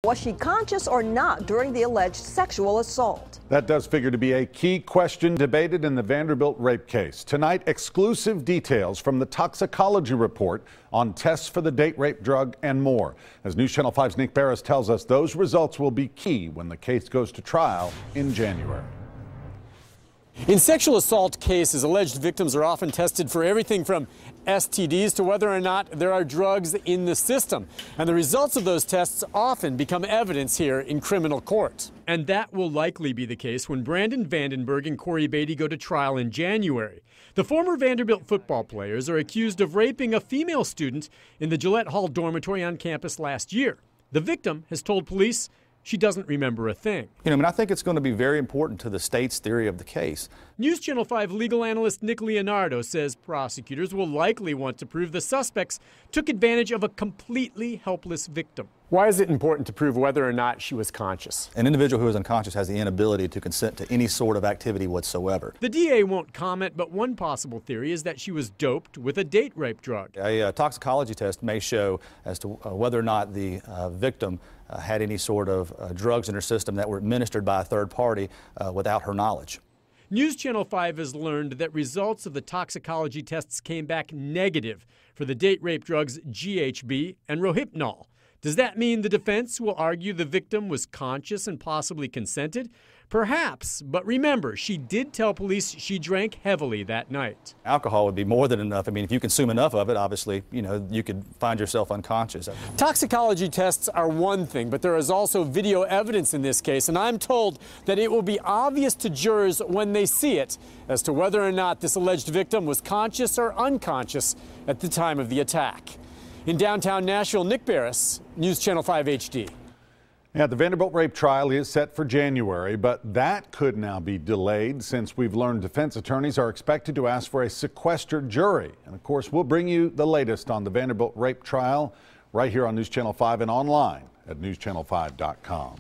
Was she conscious or not during the alleged sexual assault? That does figure to be a key question debated in the Vanderbilt rape case. Tonight, exclusive details from the toxicology report on tests for the date rape drug and more. As News Channel 5's Nick Barris tells us, those results will be key when the case goes to trial in January. In sexual assault cases, alleged victims are often tested for everything from STDs to whether or not there are drugs in the system. And the results of those tests often become evidence here in criminal court. And that will likely be the case when Brandon Vandenberg and Corey Beatty go to trial in January. The former Vanderbilt football players are accused of raping a female student in the Gillette Hall dormitory on campus last year. The victim has told police she doesn't remember a thing. I think it's going to be very important to the state's theory of the case. News Channel 5 legal analyst Nick Leonardo says prosecutors will likely want to prove the suspects took advantage of a completely helpless victim. Why is it important to prove whether or not she was conscious? An individual who is unconscious has the inability to consent to any sort of activity whatsoever. The DA won't comment, but one possible theory is that she was doped with a date rape drug. A toxicology test may show as to whether or not the victim had any sort of drugs in her system that were administered by a third party without her knowledge. News Channel 5 has learned that results of the toxicology tests came back negative for the date rape drugs GHB and Rohypnol. Does that mean the defense will argue the victim was conscious and possibly consented? Perhaps, but remember, she did tell police she drank heavily that night. Alcohol would be more than enough. If you consume enough of it, obviously, you could find yourself unconscious. Toxicology tests are one thing, but there is also video evidence in this case, and I'm told that it will be obvious to jurors when they see it as to whether or not this alleged victim was conscious or unconscious at the time of the attack. In downtown Nashville, Nick Barris, News Channel 5 HD. Yeah, the Vanderbilt rape trial is set for January, but that could now be delayed since we've learned defense attorneys are expected to ask for a sequestered jury. And of course, we'll bring you the latest on the Vanderbilt rape trial right here on News Channel 5 and online at newschannel5.com.